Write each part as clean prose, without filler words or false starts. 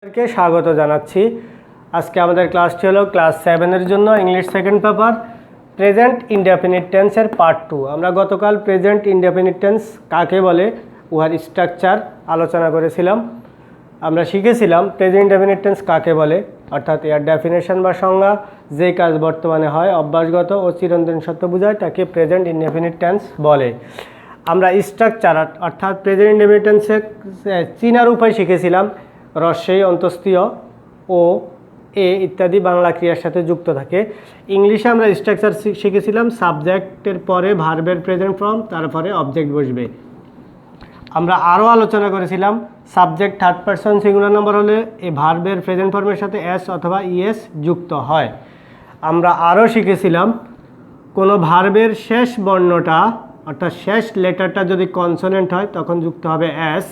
কে স্বাগত জানাচ্ছি। আজকে আমাদের ক্লাসটি হলো ক্লাস 7 এর জন্য English second paper present indefinite টেন্সের পার্ট 2। আমরা গতকাল প্রেজেন্ট ইনডেফিনিট টেন্স কাকে বলে উহার স্ট্রাকচার আলোচনা করেছিলাম। আমরা শিখেছিলাম প্রেজেন্ট ইনডেফিনিট টেন্স কাকে বলে, অর্থাৎ এর ডেফিনেশন বা সংজ্ঞা, যে কাজ বর্তমানে হয় অভ্যাসগত ও চিরন্তন সত্য বোঝায় তাকে প্রেজেন্ট ইনডেফিনিট টেন্স বলে। আমরা স্ট্রাকচার অর্থাৎ প্রেজেন্ট ইনডেফিনিট টেন্সের চিনার উপায় শিখেছিলাম। রস্যই অন্তস্থীয় ও এ ইত্যাদি বাংলা ক্রিয়ার সাথে যুক্ত থাকে। ইংলিশে আমরা স্ট্রাকচার শিখেছিলাম সাবজেক্টের পরে ভার্বের প্রেজেন্ট ফর্ম, তারপরে অবজেক্ট বসবে। আমরা আরও আলোচনা করেছিলাম subject third person singular number হলে এই ভার্বের প্রেজেন্ট ফর্মের সাথে এস অথবা ইএস যুক্ত হয়। আমরা আরও শিখেছিলাম কোনো ভার্বের শেষ বর্ণটা অর্থাৎ শেষ লেটারটা যদি কনসোনেন্ট হয় তখন যুক্ত হবে এস,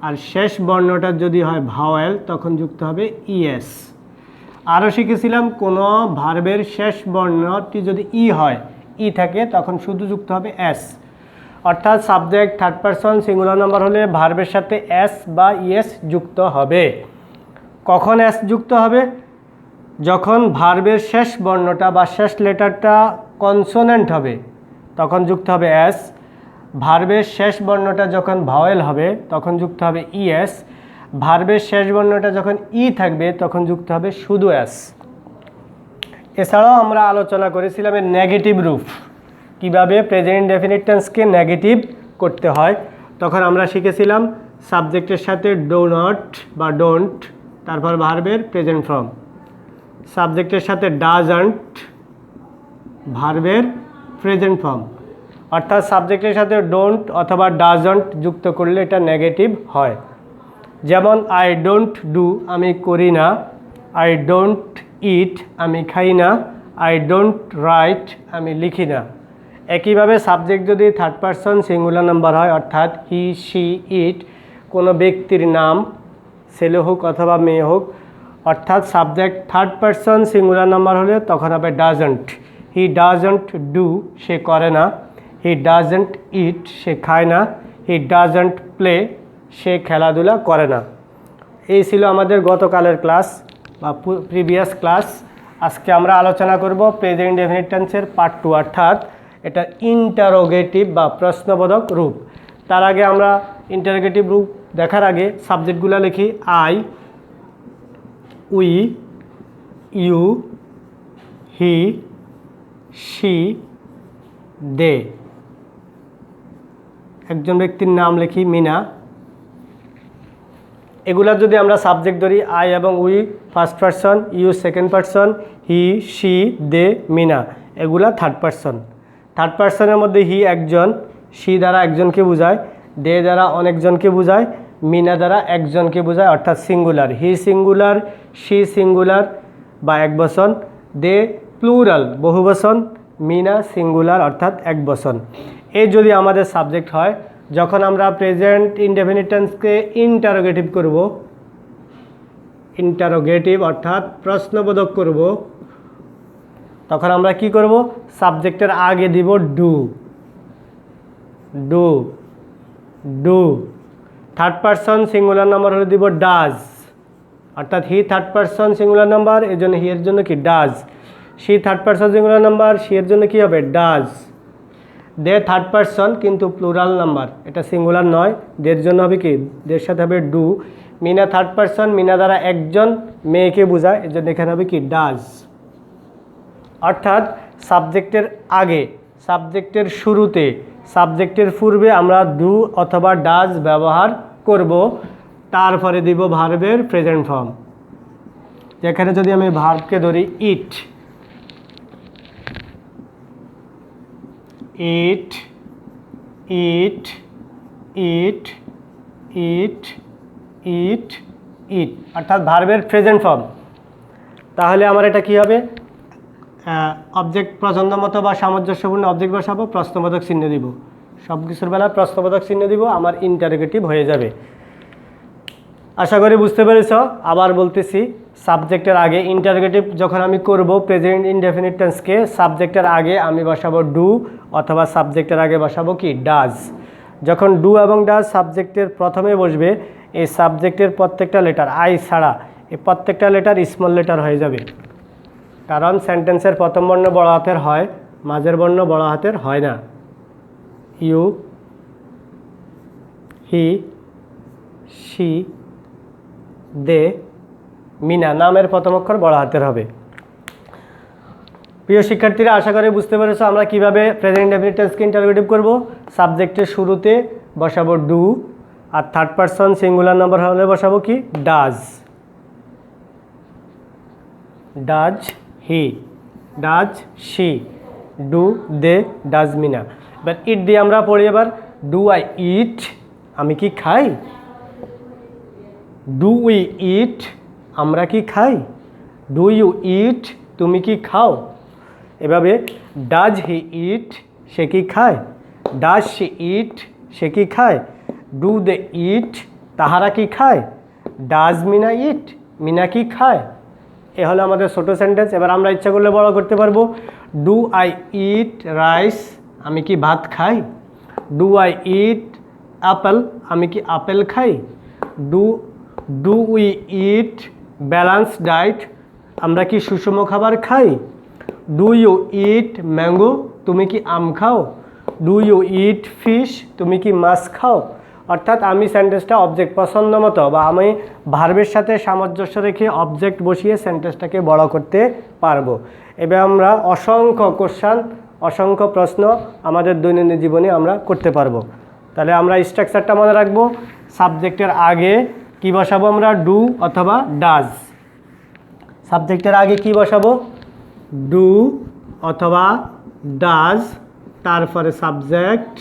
আর শেষ বর্ণটা যদি হয় ভাওয়েল তখন যুক্ত হবে ইএস। আরও শিখেছিলাম কোনো ভার্বের শেষ বর্ণটি যদি ই হয়, ই থাকে, তখন শুধু যুক্ত হবে এস। অর্থাৎ subject third person singular number হলে ভার্বের সাথে এস বা ইএস যুক্ত হবে। কখন এস যুক্ত হবে? যখন ভার্বের শেষ বর্ণটা বা শেষ লেটারটা কনসোনেন্ট হবে তখন যুক্ত হবে এস। ভার্বের শেষ বর্ণটা যখন ভাওয়েল হবে তখন যুক্ত হবে ইএস। ভার্বের শেষ বর্ণটা যখন ই থাকবে তখন যুক্ত হবে শুধু এস। এছাড়াও আমরা আলোচনা করেছিলাম এর নেগেটিভ রূপ, কিভাবে প্রেজেন্ট ইনডেফিনিট টেন্সকে নেগেটিভ করতে হয়। তখন আমরা শিখেছিলাম সাবজেক্টের সাথে ডো নট বা ডোন্ট, তারপর ভার্বের প্রেজেন্ট ফর্ম। সাবজেক্টের সাথে ডাজন্ট, ভার্বের প্রেজেন্ট ফর্ম। অর্থাৎ সাবজেক্টের সাথে ডোন্ট অথবা ডাজন্ট যুক্ত করলে এটা নেগেটিভ হয়। যেমন আই ডোন্ট ডু, আমি করি না। আই ডোন্ট ইট, আমি খাই না। আই ডোন্ট রাইট, আমি লিখি না। একইভাবে সাবজেক্ট যদি থার্ড পারসন সিঙ্গুলার নাম্বার হয় অর্থাৎ হি শি ইট, কোনো ব্যক্তির নাম, ছেলে হোক অথবা মেয়ে হোক, অর্থাৎ subject third person singular number হলে তখন হবে ডাজন্ট। হি ডাজন্ট ডু, সে করে না। হি ডাজন্ট ইট, সে খায় না। হি ডাজন্ট প্লে, সে খেলাধুলা করে না। এই ছিল আমাদের গতকালের ক্লাস বা প্রিভিয়াস ক্লাস। আজকে আমরা আলোচনা করব প্রেজেন্ট ইনডেফিনিট টেন্সের পার্ট 2, অর্থাৎ এটা ইন্টারোগেটিভ বা প্রশ্নবোধক রূপ। তার আগে আমরা ইন্টারোগেটিভ রূপ দেখার আগে সাবজেক্টগুলো লিখি। I, we, you, he, she, they. একজন ব্যক্তির নাম লিখি মিনা। এগুলা যদি আমরা সাবজেক্ট ধরি, আই এবং we first person, you second person, he she they Meena এগুলা থার্ড পারসন। থার্ড পারসনের মধ্যে হি একজন, শি দ্বারা একজনকে বোঝায়, দে দ্বারা অনেকজনকে বোঝায়, মিনা দ্বারা একজনকে বোঝায় অর্থাৎ singular. He singular, she singular বা একবচন, দে প্লুরাল বহুবচন, মিনা সিঙ্গুলার অর্থাৎ একবচন। এই যদি আমাদের সাবজেক্ট হয়, যখন আমরা প্রেজেন্ট ইনডেফিনিট টেন্সকে ইন্টারোগেটিভ করব, ইন্টারোগেটিভ অর্থাৎ প্রশ্নবোধক করব, তখন আমরা কি করব? সাবজেক্টের আগে দিব do, do, do. Third person singular number হলে দিব ডাজ, অর্থাৎ he third person singular number, এর জন্য হি এর জন্য কি does. She third person singular number, she এর জন্য কি হবে? ডাজ। দে থার্ড পারসন কিন্তু প্লুরাল নাম্বার, এটা সিঙ্গুলার নয়, দের জন্য হবে কি? দের সাথে হবে do. Meena third person, Meena দ্বারা একজন মেয়েকে বোঝায়, এর জন্য এখানে হবে কি? ডাজ। অর্থাৎ সাবজেক্টের আগে, সাবজেক্টের শুরুতে, সাবজেক্টের পূর্বে আমরা ডু অথবা ডাজ ব্যবহার করব। তারপরে দিব ভার্বের প্রেজেন্ট ফর্ম। যেখানে যদি আমি ভার্বকে ধরি ইট, ইট, ইট, ইট, ইট, ইট, ইট, অর্থাৎ ভার্বের প্রেজেন্ট ফর্ম। তাহলে আমার এটা কি হবে? অবজেক্ট পছন্দ মতো বা সামঞ্জস্যপূর্ণ অবজেক্ট বসাবো, প্রশ্নবোধক চিহ্ন দিব। সব কিছুর বেলা প্রশ্নবোধক চিহ্ন দিব, আমার ইন্টারোগেটিভ হয়ে যাবে। আশা করি বুঝতে পেরেছ। আবার বলতেছি, সাবজেক্টের আগে ইন্টারোগেটিভ যখন আমি করব প্রেজেন্ট ইনডেফিনিট টেন্সকে, সাবজেক্টের আগে আমি বসাবো ডু অথবা সাবজেক্টের আগে বসাবো কি? ডাজ। যখন ডু এবং ডাজ সাবজেক্টের প্রথমে বসবে, এই সাবজেক্টের প্রত্যেকটা লেটার আই ছাড়া এই প্রত্যেকটা লেটার স্মল লেটার হয়ে যাবে, কারণ সেন্টেন্সের প্রথম বর্ণ বড় হাতের হয়, মাঝের বর্ণ বড় হাতের হয় না। You, he, she, they, Mina নামের প্রথম অক্ষর বড় হাতের হবে। প্রিয় শিক্ষার্থীরা, আশা করি বুঝতে পেরেছো আমরা কিভাবে প্রেজেন্ট ইনডেফিনিট টেন্সকে ইন্টারোগেটিভ করব। সাবজেক্টের শুরুতে বসাবো ডু, আর থার্ড পারসন সিঙ্গুলার নাম্বার হলে বসাবো কি does. Does he, does she, do they, does Meena. এবার ইট দিয়ে আমরা পড়ি। এবার ডু আই ইট, আমি কি খাই। ডু উই ইট, আমরা কি খাই। ডু ইউ ইট, তুমি কি খাও। এভাবে ডাজ হি ইট, সে কি খায়। ডাজ শি ইট, সে কি খায়। ডু দে ইট, তাহারা কি খায়। ডাজ মিনা ইট, মিনা কি খায়। এ হলো আমাদের ছোট সেন্টেন্স। এবার আমরা ইচ্ছা করলে বড় করতে পারবো। ডু আই ইট রাইস, আমি কি ভাত খাই। ডু আই ইট অ্যাপেল, আমি কি আপেল খাই। Do we eat balance diet, আমরা কি সুষম খাবার খাই। ডু ইউ ইট ম্যাঙ্গো, তুমি কি আম খাও। ডু ইউ ইট ফিশ, তুমি কি মাছ খাও। অর্থাৎ আমি সেন্টেন্সটা অবজেক্ট পছন্দ মতো বা আমি ভার্বের সাথে সামঞ্জস্য রেখে অবজেক্ট বসিয়ে সেন্টেন্সটাকে বড় করতে পারবো। এবার আমরা অসংখ্য কোশ্চেন, অসংখ্য প্রশ্ন আমাদের দৈনন্দিন জীবনে আমরা করতে পারবো। তাহলে আমরা স্ট্রাকচারটা মনে রাখবো। সাবজেক্টের আগে কি বসাবো আমরা, ডু অথবা ডাজ। সাবজেক্টের আগে কি বসাবো, ডু অথবা ডাজ, তারপরে সাবজেক্ট,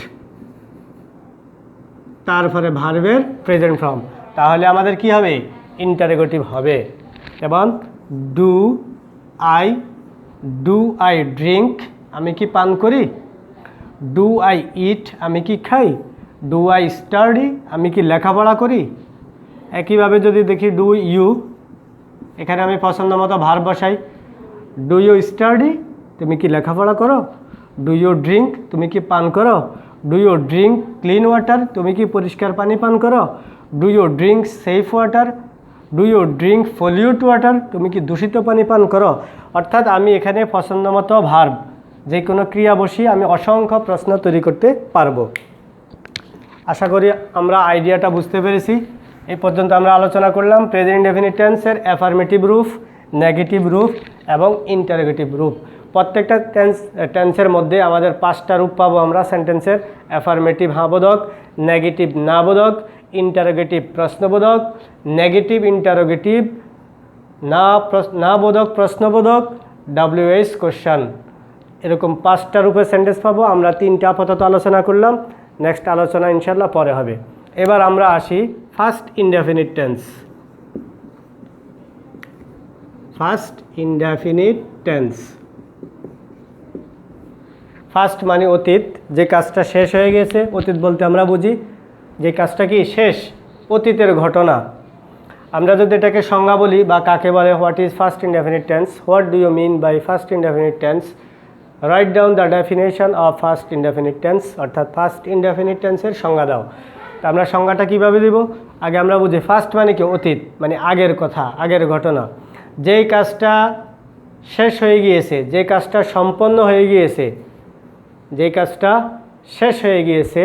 তারপরে ভার্বের প্রেজেন্ট ফর্ম। তাহলে আমাদের কি হবে, ইন্টারোগেটিভ হবে। এবং ডু আই ড্রিঙ্ক, আমি কি পান করি। ডু আই ইট, আমি কি খাই। ডু আই স্টাডি, আমি কি লেখাপড়া করি। একইভাবে যদি দেখি ডু ইউ, এখানে আমি পছন্দ মতো ভার্ব বসাই। ডু ইউ স্টাডি, তুমি কি লেখাপড়া করো। ডু ইউ ড্রিঙ্ক, তুমি কি পান করো। Do you drink clean water, তুমি কি পরিষ্কার পানি পান করো। Do you drink safe water. Do you drink pollute water, তুমি কি দূষিত পানি পান করো। অর্থাৎ আমি এখানে পছন্দ মতো ভার্ব, যে কোনো ক্রিয়া বসিয়ে আমি অসংখ্য প্রশ্ন তৈরি করতে পারবো। আশা করি আমরা আইডিয়াটা বুঝতে পেরেছি। এই পর্যন্ত আমরা আলোচনা করলাম প্রেজেন্ট ইনডেফিনিট টেন্সের অ্যাফার্মেটিভ রূপ, নেগেটিভ রূপ এবং ইন্টারোগেটিভ রূপ। প্রত্যেকটা টেন্সের মধ্যে আমাদের 5টা রূপ পাবো আমরা সেন্টেন্সের। অ্যাফার্মেটিভ হাবোধক, নেগেটিভ নাবোধক, ইন্টারোগেটিভ প্রশ্নবোধক, নেগেটিভ ইন্টারোগেটিভ নাবোধক প্রশ্নবোধক, WH কোশ্চেন। এরকম 5টা রূপের সেন্টেন্স পাবো। আমরা 3টা আপাতত আলোচনা করলাম, নেক্সট আলোচনা ইনশাল্লাহ পরে হবে। এবার আমরা আসি first indefinite tense. First indefinite tense, first মানে অতীত, যে কাজটা শেষ হয়ে গেছে। অতীত বলতে আমরা বুঝি যে কাজটা কি শেষ, অতীতের ঘটনা। আমরা যদি এটাকে সংজ্ঞা বলি বা কাকে বলে, what is first indefinite tense, what do you mean by first indefinite tense, write down the definition of first indefinite tense. অর্থাৎ ফার্স্ট ইনডেফিনিট টেন্সের সংজ্ঞা দাও। তা আমরা সংজ্ঞাটা কীভাবে দিব, আগে আমরা বুঝি ফার্স্ট মানে কি, অতীত মানে আগের কথা, আগের ঘটনা। যেই কাজটা শেষ হয়ে গিয়েছে, যে কাজটা সম্পন্ন হয়ে গিয়েছে, যে কাজটা শেষ হয়ে গিয়েছে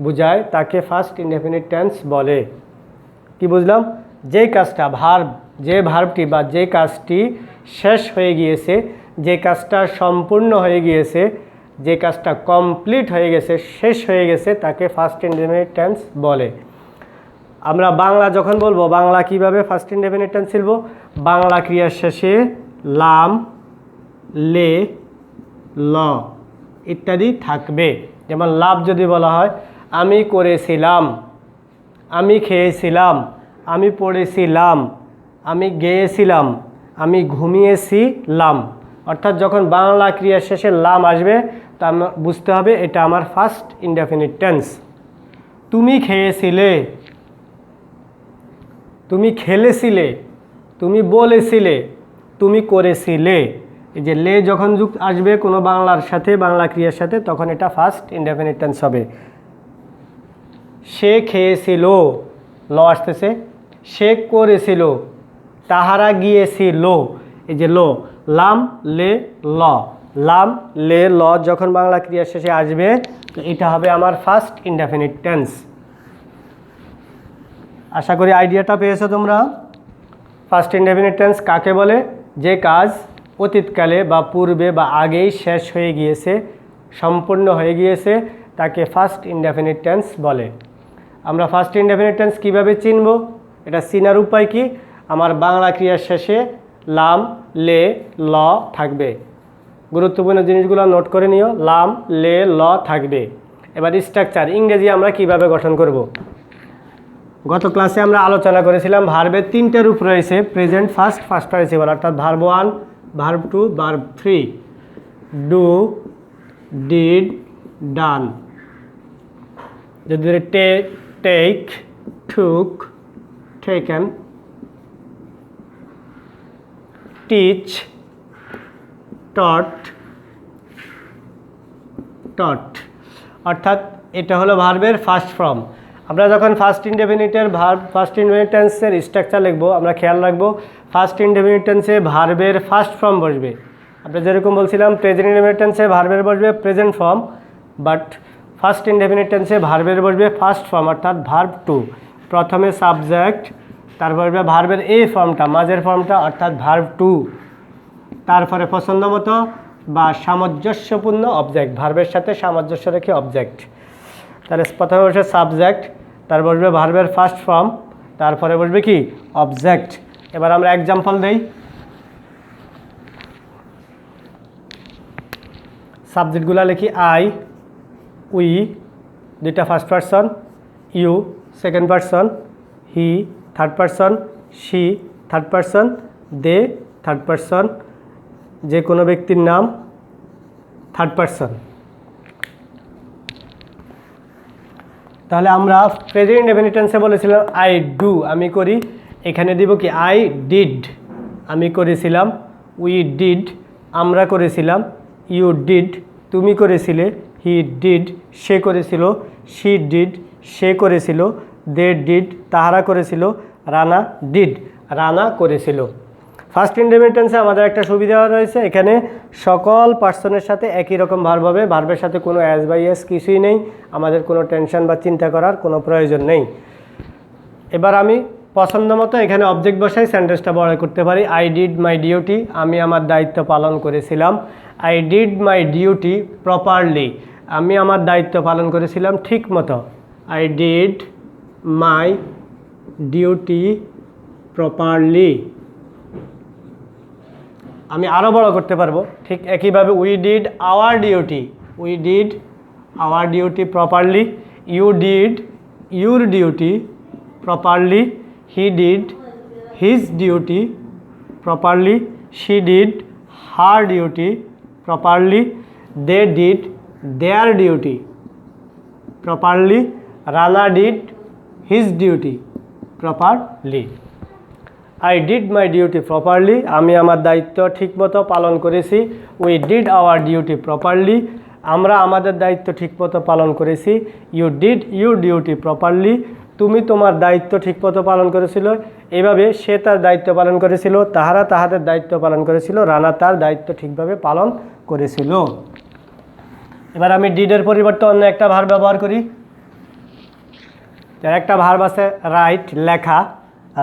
বুঝায়, তাকে ফার্স্ট ইনডেফিনিট টেন্স বলে। কি বুঝলাম, যে কাজটা ভার্ব, যে ভার্বটি বা যে কাজটি শেষ হয়ে গিয়েছে, যে কাজটা সম্পূর্ণ হয়ে গিয়েছে, যে কাজটা কমপ্লিট হয়ে গেছে, শেষ হয়ে গেছে, তাকে ফার্স্ট ইনডেফিনিট টেন্স বলে। আমরা বাংলা যখন বলবো, বাংলা কিভাবে ফার্স্ট ইনডেফিনিট টেন্স ছিল, বাংলা ক্রিয়ার শেষে লাম, লে, ল ইত্যাদি থাকবে। যেমন লাভ যদি বলা হয়, আমি করেছিলাম, আমি খেয়েছিলাম, আমি পড়েছিলাম, আমি গেয়েছিলাম, আমি ঘুমিয়েছিলাম। অর্থাৎ যখন বাংলা ক্রিয়ার শেষে লাম আসবে, তা বুঝতে হবে এটা আমার ফার্স্ট ইনডেফিনিট টেন্স। তুমি খেয়েছিলে, তুমি খেলেছিলে, তুমি বলেছিলে, তুমি করেছিলে। এই যে লে যখন যুক্ত আসবে কোনো বাংলার সাথে, বাংলা ক্রিয়ার সাথে, তখন এটা ফার্স্ট ইনডেফিনিট টেন্স হবে। সে খেয়েছিল, ল আসতেছে। সে করেছিল, তাহারা গিয়েছিল, এই যে লো, লাম লে ল, লাম লে ল যখন বাংলা ক্রিয়ার শেষে আসবে তো এটা হবে আমার ফার্স্ট ইনডেফিনিট টেন্স। আশা করি আইডিয়াটা পেয়েছো তোমরা। ফার্স্ট ইনডেফিনিট টেন্স কাকে বলে? যে কাজ অতীতকালে বা পূর্বে বা আগেই শেষ হয়ে গিয়েছে, সম্পূর্ণ হয়ে গিয়েছে, তাকে ফার্স্ট ইনডেফিনিট টেন্স বলে। আমরা ফার্স্ট ইনডেফিনিট টেন্স কীভাবে চিনব? এটা চিনার উপায় কি? আমার বাংলা ক্রিয়ার শেষে লাম লে ল থাকবে। গুরুত্বপূর্ণ জিনিসগুলো নোট করে নিও। লাম লে ল থাকবে। এবার স্ট্রাকচার ইংরেজি আমরা কিভাবে গঠন করব? গত ক্লাসে আমরা আলোচনা করেছিলাম ভার্বের 3টে রূপ রয়েছে, প্রেজেন্ট, ফার্স্ট, ফার্স্ট পার্টিসিপল, অর্থাৎ verb 1, verb 2, verb 3। Do, did, done. যদি take, took, taken, teach, taught, taught, অর্থাৎ এটা হলো ভার্বের ফার্স্ট ফর্ম। আমরা যখন ফার্স্ট ইনডেফিনিটের ফার্স্ট ইনডেফিনিট টেন্সের স্ট্রাকচার লিখবো, আমরা খেয়াল রাখবো ফার্স্ট ইনডেফিনিট টেন্সে ভার্বের ফার্স্ট ফর্ম বসবে। আমরা যেরকম বলছিলাম প্রেজেন্ট ইনডেফিনিট টেন্সে ভার্বের বসবে present form, but past indefinite টেন্সে ভার্বের বসবে ফার্স্ট ফর্ম, অর্থাৎ ভার্ব 2। প্রথমে সাবজেক্ট, তারপর ভার্বের এ ফর্মটা, মাঝের ফর্মটা, অর্থাৎ ভার্ব 2। তারপরে পছন্দ মতো বা সামঞ্জস্যপূর্ণ অবজেক্ট, ভার্বের সাথে সামঞ্জস্য রেখে অবজেক্ট। তাহলে প্রথমে বসবে সাবজেক্ট, তারপর বসবে ভার্বের ফার্স্ট ফর্ম, তারপরে বসবে কি? অবজেক্ট। এবার আমরা এক্সাম্পল দেই। সাবজেক্টগুলো লিখি আই, উই দুইটা first person, you second person, he third person, she third person, they third person, যে কোনো ব্যক্তির নাম থার্ড পারসন। তাহলে আমরা প্রেজেন্ট ইনডেফিনিট টেন্সে বলেছিলাম আই ডু, আমি করি। এখানে দিব কি? আই ডিড, আমি করেছিলাম। উই ডিড, আমরা করেছিলাম। ইউ ডিড, তুমি করেছিলে। হি ডিড, সে করেছিল। শি ডিড, সে করেছিল। দে ডিড, তাহারা করেছিল। রানা ডিড, রানা করেছিল। ফার্স্ট ইনডেফিনিট টেন্সে আমাদের একটা সুবিধা রয়েছে, এখানে সকল পার্সনের সাথে একই রকম ভার্ব হবে, ভার্বের সাথে কোনো অ্যাজ বাই এস কিছুই নেই, আমাদের কোনো টেনশন বা চিন্তা করার কোনো প্রয়োজন নেই। এবার আমি পছন্দ মতো এখানে অবজেক্ট বসাই সেন্টেন্সটা বড় করতে পারি। আই ডিড মাই ডিউটি, আমি আমার দায়িত্ব পালন করেছিলাম। I did my duty properly, আমি আমার দায়িত্ব পালন করেছিলাম ঠিক মতো। I did my duty properly. আমি আরও বড় করতে পারবো, ঠিক একইভাবে we did our duty, we did our duty properly. You did your duty properly. He did his duty properly. She did her duty properly. They did their duty properly. Rana did his duty properly. I did my duty properly, আমি আমার দায়িত্ব ঠিকমতো পালন করেছি। We did our duty properly, আমরা আমাদের দায়িত্ব ঠিকমতো পালন করেছি। You did your duty properly, তুমি তোমার দায়িত্ব ঠিকমতো পালন করেছিল। এভাবে সে তার দায়িত্ব পালন করেছিল, তাহারা তাহাদের দায়িত্ব পালন করেছিল, রানা তার দায়িত্ব ঠিকভাবে পালন করেছিল। এবার আমি ডিডের পরিবর্তে অন্য একটা ভার্ব ব্যবহার করি। যার একটা ভার্ব আছে রাইট, লেখা।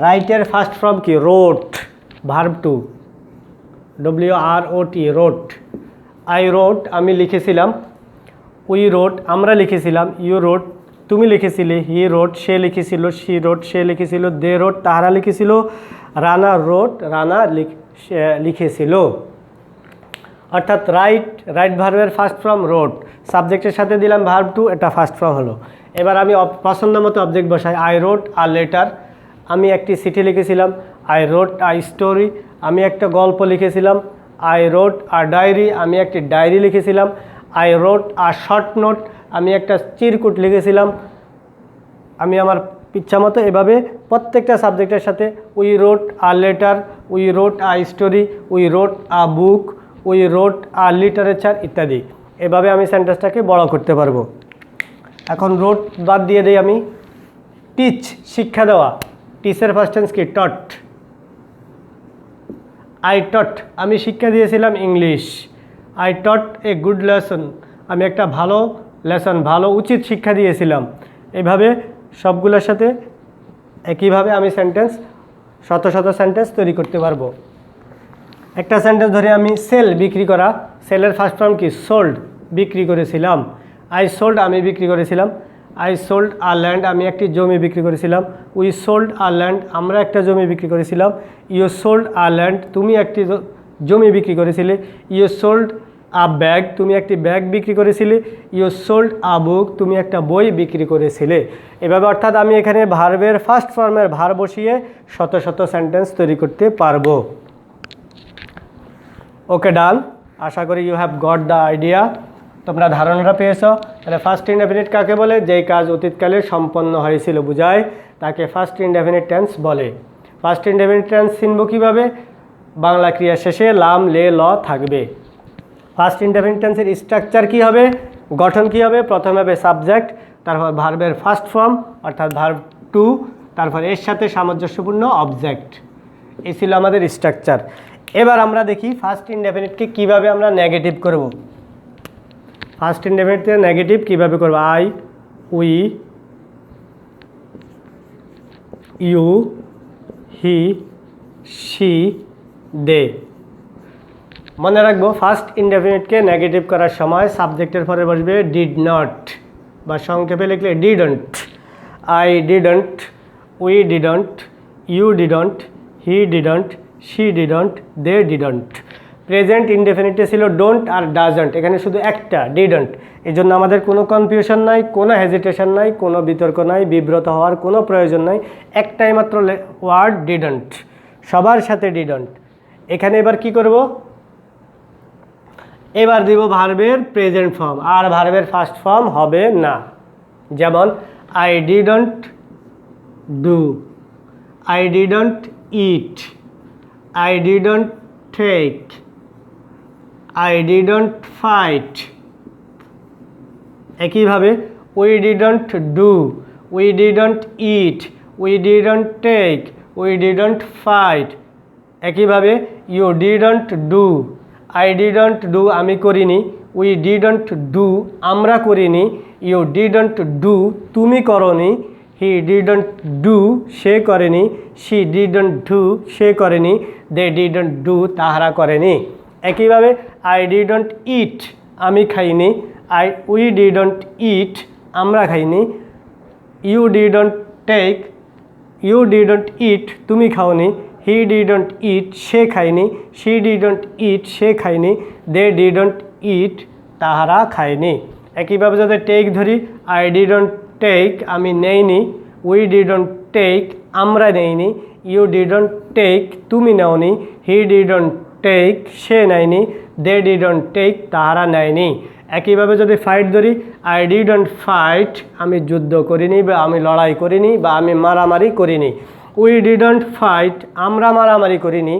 রাইটের ফার্স্ট ফর্ম কি? রোট, ভার্ব 2, WROT, রোট। আই রোট, আমি লিখেছিলাম। উই রোট, আমরা লিখেছিলাম। ইউ রোট, তুমি লিখেছিলে। হি রোট, সে লিখেছিল। শি রোট, সে লিখেছিল। দে রোট, তাহারা লিখেছিল। রানা রোট, রানা লিখেছিল। অর্থাৎ রাইট, রাইট ভার্বের ফার্স্ট ফর্ম রোট, সাবজেক্টের সাথে দিলাম ভার্ব 2, এটা ফার্স্ট ফর্ম হলো। এবার আমি পছন্দ মতো অবজেক্ট বসাই। আই রোট আ লেটার, আমি একটি চিঠি লিখেছিলাম। আই রোট আ স্টোরি, আমি একটা গল্প লিখেছিলাম। আই রোট আ ডায়েরি, আমি একটি ডায়েরি লিখেছিলাম। আই রোট আ শর্ট নোট, আমি একটা চিরকুট লিখেছিলাম। আমি আমার ইচ্ছা মতো এভাবে প্রত্যেকটা সাবজেক্টের সাথে we wrote a letter, we wrote a story, we wrote a book, we wrote a literature ইত্যাদি। এভাবে আমি সেন্টেন্সটাকে বড় করতে পারবো। এখন রোট বাদ দিয়ে দিই আমি। টিচ শিক্ষা দেওয়া, টিচের ফার্স্ট টেন্স কি টট। আই টট আমি শিক্ষা দিয়েছিলাম English. I taught a good lesson আমি একটা ভালো লেসন ভালো উচিত শিক্ষা দিয়েছিলাম। এইভাবে সবগুলোর সাথে একইভাবে আমি সেন্টেন্স শত শত সেন্টেন্স তৈরি করতে পারবো। একটা সেন্টেন্স ধরে আমি সেল বিক্রি করা, সেলের ফার্স্ট ফর্ম কি সোল্ড, বিক্রি করেছিলাম। আই সোল্ড আমি বিক্রি করেছিলাম। আই সোল্ড আ ল্যান্ড আমি একটি জমি বিক্রি করেছিলাম। উই সোল্ড আ ল্যান্ড আমরা একটা জমি বিক্রি করেছিলাম। ইউ সোল্ড আ ল্যান্ড তুমি একটি জমি বিক্রি করেছিলে। ইউ সোল্ড আ ব্যাগ তুমি একটি ব্যাগ বিক্রি করেছিলে। ইউ সোল্ড আ বুক তুমি একটা বই বিক্রি করেছিলে। এভাবে অর্থাৎ আমি এখানে ভার্বের ফার্স্ট ফর্মের ভার বসিয়ে শত শত সেন্টেন্স তৈরি করতে পারবো। ওকে ডান, আশা করি you have got the idea, তোমরা ধারণাটা পেয়েছ। তাহলে ফার্স্ট ইনডেফিনিট কাকে বলে? যেই কাজ অতীতকালে সম্পন্ন হয়েছিল বোঝায় তাকে ফার্স্ট ইনডেফিনিট টেন্স বলে। ফার্স্ট ইনডেফিনিট টেন্স চিনব কীভাবে? বাংলা ক্রিয়া শেষে লাম লে ল থাকবে। ফার্স্ট ইনডেফিনিট টেন্সের স্ট্রাকচার কী হবে, গঠন কী হবে? প্রথমে হবে সাবজেক্ট, তারপর ভার্বের ফার্স্ট ফর্ম অর্থাৎ ভার্ব টু, তারপর এর সাথে সামঞ্জস্যপূর্ণ অবজেক্ট। এই ছিল আমাদের স্ট্রাকচার। এবার আমরা দেখি ফার্স্ট ইনডেফিনিটকে কীভাবে আমরা নেগেটিভ করব। ফার্স্ট ইনডেফিনিটকে নেগেটিভ কীভাবে করব? I, we, you, he, she, they. মনে রাখবো ফার্স্ট ইনডেফিনিটকে নেগেটিভ করার সময় সাবজেক্টের পরে বসবে ডিড নট, বা সংক্ষেপে লিখলে didn't. I didn't, we didn't, you didn't, he didn't, she didn't, they didn't. Present ইনডেফিনিটে ছিল ডোন্ট আর ডাজন্ট, এখানে শুধু একটা ডিডন্ট। এই জন্য আমাদের কোনো কনফিউশন নাই, কোনো হেজিটেশন নাই, কোনো বিতর্ক নাই, বিব্রত হওয়ার কোনো প্রয়োজন নাই। একটাই মাত্র ওয়ার্ড ডিডন্ট, সবার সাথে ডিডন্ট। এখানে এবার কি করব? এবার দিব ভার্বের প্রেজেন্ট ফর্ম, আর ভার্বের ফার্স্ট ফর্ম হবে না। যেমন I didn't do, I didn't eat, I didn't take, I didn't fight. একইভাবে we didn't do, we didn't eat, we didn't take, we didn't fight. একইভাবে you didn't do, I didn't do আমি করিনি, we didn't do আমরা করিনি, you didn't do তুমি করনি, he didn't do সে করেনি, she didn't do সে করেনি, দে ডিডন্ট ডু তাহারা করেনি। একইভাবে আই ডিডন্ট ইট আমি খাইনি, উই ডিডন্ট ইট আমরা খাইনি, you didn't take you didn't eat তুমি খাওনি, হি ডিডন্ট ইট সে খায়নি, শি ডিডন্ট ইট সে খায়নি, দে ডিডন্ট ইট তাহারা খায়নি। একইভাবে যদি টেক ধরি, আই ডিডন্ট টেক আমি নেইনি, উই ডিডন্ট টেক আমরা নেইনি, ইউ ডিডন্ট টেক তুমি নেওনি, হি ডিডন্ট টেক সে নেয়নি, দে ডিডন্ট টেক তাহারা নেয়নি। একইভাবে যদি ফাইট ধরি, আই ডিডন্ট ফাইট আমি যুদ্ধ করিনি বা আমি লড়াই করিনি বা আমি মারামারি করিনি, উই ডিডন্ট ফাইট আমরা মারামারি করিনি,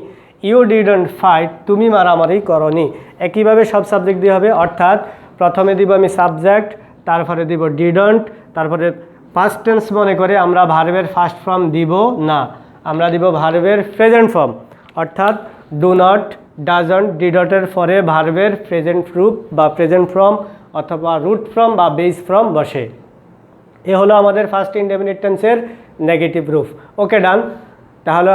ইউ ডিডন্ট ফাইট তুমি মারামারি করনি। একইভাবে সব সাবজেক্ট দিয়ে হবে, অর্থাৎ প্রথমে দিব আমি সাবজেক্ট, তারপরে দিব ডিডন্ট, তারপরে পাস্ট টেন্স মনে করে আমরা ভার্বের ফার্স্ট ফর্ম দিব না, আমরা দিব ভার্বের প্রেজেন্ট ফর্ম, অর্থাৎ ডু নট, ডাজন্ট, ডিডটের পরে ভার্বের প্রেজেন্ট রূপ বা প্রেজেন্ট ফর্ম অথবা রুট ফর্ম বা বেস ফর্ম বসে। এ হলো আমাদের ফার্স্ট ইনডেফিনিট টেন্সের নেগেটিভ রূপ। ওকে ডান। তাহলে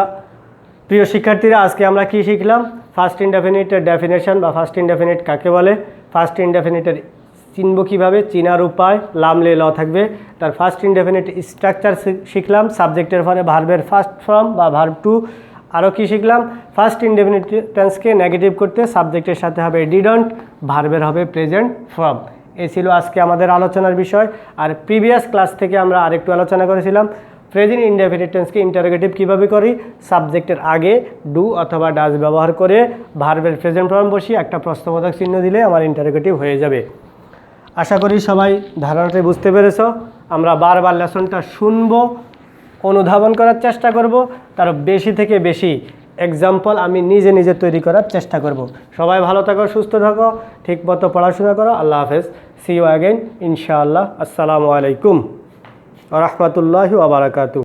প্রিয় শিক্ষার্থীরা, আজকে আমরা কি শিখলাম? ফার্স্ট ইনডেফিনিটের ডেফিনেশন বা ফার্স্ট ইনডেফিনিট কাকে বলে, ফার্স্ট ইনডেফিনিটের চিনব কীভাবে, চিনার উপায়, লাম লে ল থাকবে, তার ফার্স্ট ইনডেফিনিট স্ট্রাকচার শিখলাম, সাবজেক্টের পরে ভার্বের ফার্স্ট ফর্ম বা ভার্ব টু। আরও কি শিখলাম? ফার্স্ট ইনডেফিনিট টেন্সকে নেগেটিভ করতে সাবজেক্টের সাথে হবে ডিডন্ট, ভার্বের হবে প্রেজেন্ট ফর্ম। এই ছিল আজকে আমাদের আলোচনার বিষয়। আর প্রিভিয়াস ক্লাস থেকে আমরা আরেকটু আলোচনা করেছিলাম প্রেজেন্ট ইনডেফিনিট টেন্সকে ইন্টারোগেটিভ কীভাবে করি, সাবজেক্টের আগে ডু অথবা ডাজ ব্যবহার করে ভার্বের প্রেজেন্ট ফর্ম বসিয়ে একটা প্রশ্নবোধক চিহ্ন দিলে আমার ইন্টারোগেটিভ হয়ে যাবে। আশা করি সবাই ধারণাটি বুঝতে পেরেছ। আমরা বারবার লেসনটা শুনবো, অনুধাবন করার চেষ্টা করব, তার বেশি থেকে বেশি এক্সাম্পল আমি নিজে নিজে তৈরি করার চেষ্টা করব। সবাই ভালো থাকো, সুস্থ থাকো, ঠিকমতো পড়াশোনা করো। আল্লাহ হাফেজ। সি ইউ অ্যাগেন ইনশাআল্লাহ। আসসালামু আলাইকুম। ওয়া রাহমাতুল্লাহি ওয়া বারাকাতুহু।